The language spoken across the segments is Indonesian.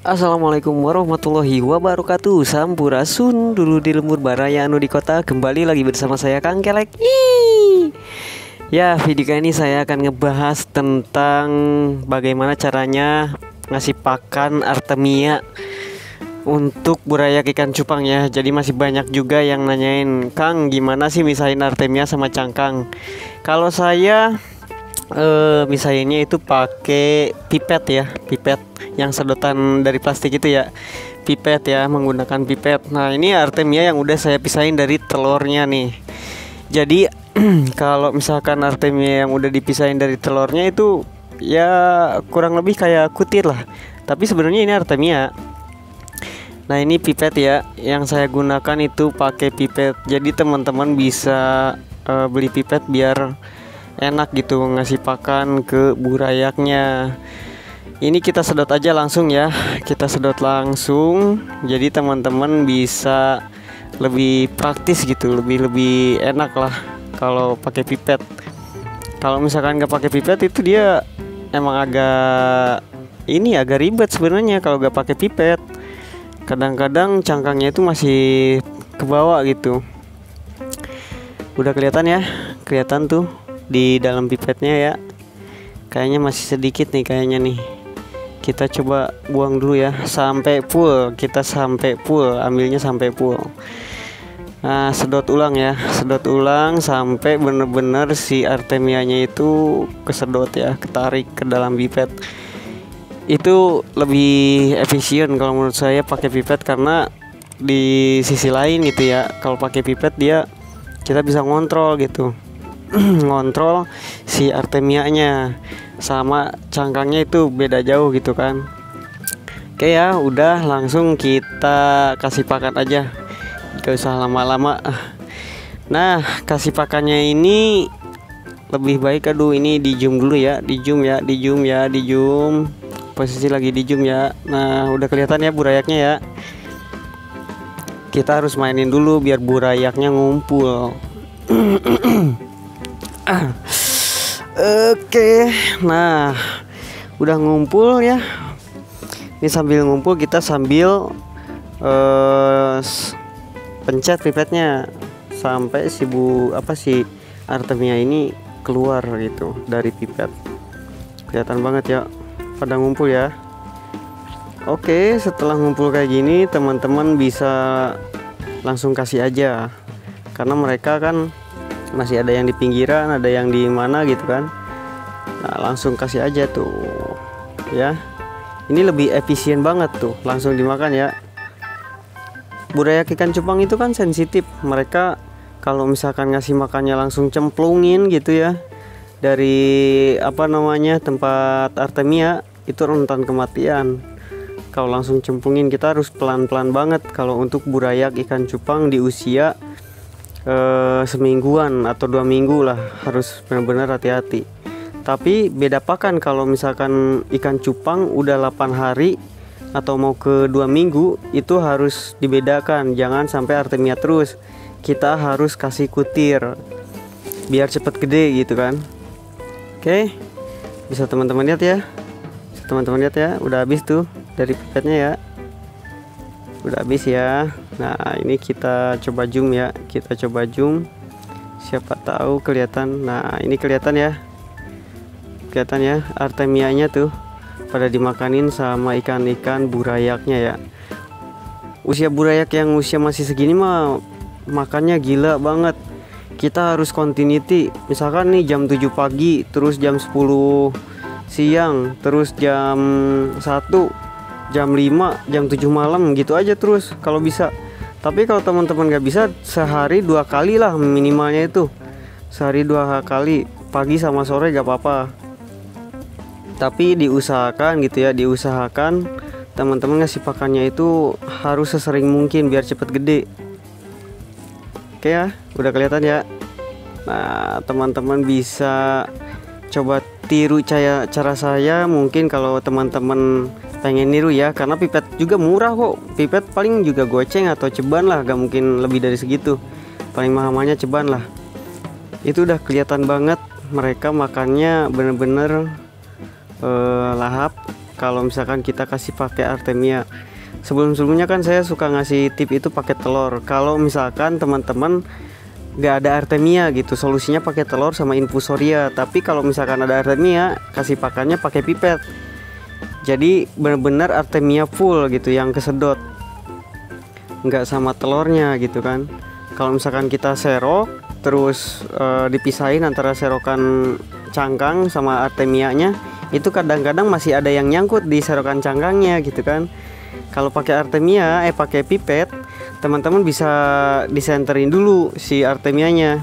Assalamualaikum warahmatullahi wabarakatuh. Sampurasun dulu di lembur baraya anu di kota. Kembali lagi bersama saya Kang Kelek. Ya, video kali ini saya akan ngebahas tentang bagaimana caranya ngasih pakan Artemia untuk burayak ikan cupang ya. Jadi masih banyak juga yang nanyain, Kang gimana sih misahin Artemia sama cangkang. Kalau saya misahinnya itu pakai pipet ya, pipet yang sedotan dari plastik itu ya, pipet ya, menggunakan pipet. Nah ini Artemia yang udah saya pisahin dari telurnya nih. Jadi kalau misalkan Artemia yang udah dipisahin dari telurnya itu ya kurang lebih kayak kutit lah, tapi sebenarnya ini Artemia. Nah ini pipet ya, yang saya gunakan itu pakai pipet. Jadi teman-teman bisa beli pipet biar enak gitu ngasih pakan ke burayaknya. Ini kita sedot aja langsung ya, kita sedot langsung. Jadi teman-teman bisa lebih praktis gitu, lebih enak lah kalau pakai pipet. Kalau misalkan nggak pakai pipet itu dia emang agak ribet sebenarnya kalau nggak pakai pipet. Kadang-kadang cangkangnya itu masih ke bawah gitu. Udah kelihatan ya, kelihatan tuh di dalam pipetnya ya, kayaknya masih sedikit nih kayaknya nih. Kita coba buang dulu ya sampai full, kita sampai full, ambilnya sampai full. Nah sedot ulang ya, sedot ulang sampai bener-bener si Artemianya itu kesedot ya, ketarik ke dalam pipet. Itu lebih efisien kalau menurut saya pakai pipet, karena di sisi lain gitu ya, kalau pakai pipet dia kita bisa ngontrol gitu ngontrol si Artemianya sama cangkangnya itu beda jauh gitu kan. Oke ya, udah langsung kita kasih pakan aja, gak usah lama-lama. Nah kasih pakannya ini lebih baik, ini di zoom dulu ya, di zoom posisi lagi di zoom ya. Nah udah kelihatan ya burayaknya ya. Kita harus mainin dulu biar burayaknya ngumpul. Oke, nah udah ngumpul ya. Ini sambil ngumpul kita sambil pencet pipetnya sampai si Artemia ini keluar gitu dari pipet. Kelihatan banget ya, pada ngumpul ya. Oke, setelah ngumpul kayak gini teman-teman bisa langsung kasih aja, karena mereka kan masih ada yang di pinggiran, ada yang di mana gitu kan. Nah langsung kasih aja tuh ya, ini lebih efisien banget tuh, langsung dimakan ya. Burayak ikan cupang itu kan sensitif, mereka kalau misalkan ngasih makannya langsung cemplungin gitu ya dari tempat Artemia, itu rentan kematian. Kalau langsung cemplungin, kita harus pelan-pelan banget kalau untuk burayak ikan cupang di usia semingguan atau 2 minggu lah, harus benar-benar hati-hati. Tapi beda pakan kalau misalkan ikan cupang udah 8 hari atau mau ke 2 minggu, itu harus dibedakan, jangan sampai Artemia terus. Kita harus kasih kutir biar cepet gede gitu kan. Oke, bisa teman-teman lihat ya, udah habis tuh dari pipetnya ya, udah habis ya. Nah ini kita coba zoom ya, siapa tahu kelihatan. Nah ini kelihatan ya Artemianya tuh pada dimakanin sama ikan-ikan burayaknya ya. Usia burayak yang usia masih segini mah makannya gila banget. Kita harus continuity, misalkan nih jam 7 pagi, terus jam 10 siang, terus jam 1, jam 5, jam 7 malam gitu aja terus kalau bisa. Tapi kalau teman-teman gak bisa, sehari 2 kali lah minimalnya itu, sehari 2 kali, pagi sama sore gak apa-apa. Tapi diusahakan gitu ya, teman-teman ngasih pakannya itu harus sesering mungkin biar cepet gede. Oke ya, udah kelihatan ya. Nah teman-teman bisa coba tiru cara saya. Mungkin kalau teman-teman pengen niru ya, karena pipet juga murah kok, pipet paling juga goceng atau ceban lah, gak mungkin lebih dari segitu, paling mahalnya ceban lah. Itu udah kelihatan banget mereka makannya bener-bener lahap kalau misalkan kita kasih pakai Artemia. Sebelumnya kan saya suka ngasih tip itu pakai telur. Kalau misalkan teman-teman nggak ada Artemia gitu, solusinya pakai telur sama infusoria. Tapi kalau misalkan ada Artemia, kasih pakannya pakai pipet. Jadi benar-benar Artemia full gitu yang kesedot, nggak sama telurnya gitu kan. Kalau misalkan kita serok terus dipisahin antara serokan cangkang sama Artemianya, itu kadang-kadang masih ada yang nyangkut di serokan cangkangnya gitu kan. Kalau pakai Artemia pakai pipet, teman-teman bisa disenterin dulu si Artemianya.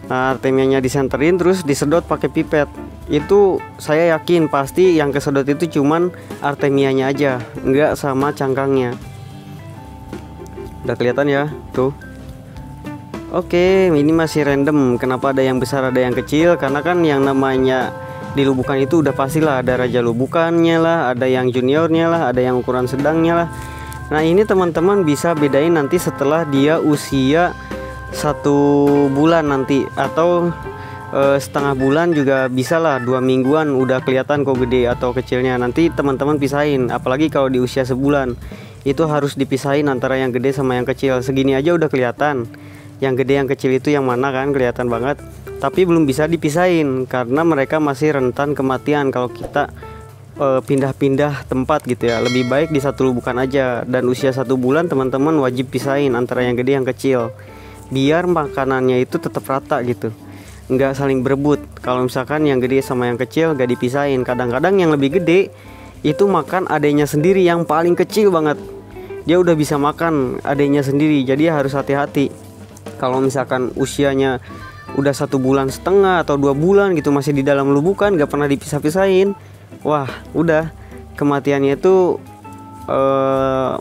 Nah, Artemianya disenterin terus disedot pakai pipet. Itu saya yakin pasti yang kesedot itu cuman Artemianya aja, nggak sama cangkangnya. Udah kelihatan ya tuh. Oke, ini masih random. Kenapa ada yang besar ada yang kecil? Karena kan yang namanya di lubukan itu udah pastilah ada raja lubukannya lah, ada yang juniornya lah, ada yang ukuran sedangnya lah. Nah ini teman-teman bisa bedain nanti setelah dia usia 1 bulan nanti, atau setengah bulan juga bisa lah, 2 mingguan udah kelihatan kok gede atau kecilnya. Nanti teman-teman pisahin, apalagi kalau di usia sebulan itu harus dipisahin antara yang gede sama yang kecil. Segini aja udah kelihatan yang gede yang kecil itu yang mana kan, kelihatan banget. Tapi belum bisa dipisahin karena mereka masih rentan kematian kalau kita pindah-pindah tempat gitu ya. Lebih baik di satu lubukan aja, dan usia 1 bulan teman-teman wajib pisahin antara yang gede yang kecil, biar makanannya itu tetap rata gitu, nggak saling berebut. Kalau misalkan yang gede sama yang kecil gak dipisahin, kadang-kadang yang lebih gede itu makan adenya sendiri yang paling kecil banget, dia udah bisa makan adenya sendiri. Jadi harus hati-hati. Kalau misalkan usianya udah 1,5 bulan atau 2 bulan gitu masih di dalam lubukan, gak pernah dipisah-pisahin, wah udah kematiannya itu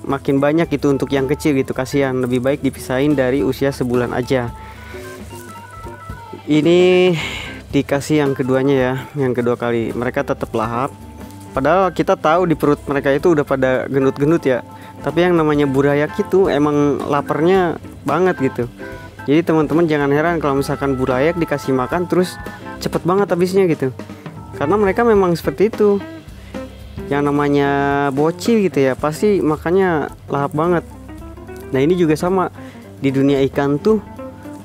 makin banyak itu untuk yang kecil gitu, kasihan. Lebih baik dipisahin dari usia sebulan aja. Ini dikasih yang keduanya ya, yang kedua kali mereka tetap lahap, padahal kita tahu di perut mereka itu udah pada gendut-gendut ya. Tapi yang namanya burayak itu emang laparnya banget gitu. Jadi teman-teman jangan heran kalau misalkan burayak dikasih makan terus cepet banget habisnya gitu, karena mereka memang seperti itu. Yang namanya bocil gitu ya, pasti makannya lahap banget. Nah ini juga sama, di dunia ikan tuh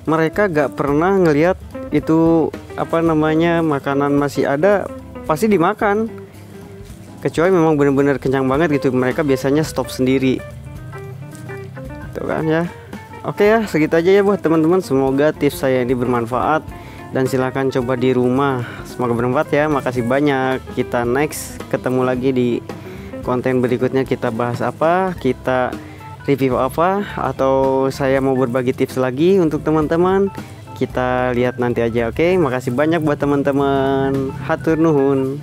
mereka gak pernah ngelihat itu apa namanya makanan masih ada pasti dimakan, kecuali memang benar-benar kenyang banget gitu, mereka biasanya stop sendiri tuh kan ya. Oke ya, segitu aja ya buat teman-teman. Semoga tips saya ini bermanfaat dan silahkan coba di rumah. Semoga bermanfaat ya. Makasih banyak. Kita next ketemu lagi di konten berikutnya. Kita bahas apa, kita review apa, atau saya mau berbagi tips lagi untuk teman-teman. Kita lihat nanti aja. Oke, makasih banyak buat teman-teman. Hatur nuhun.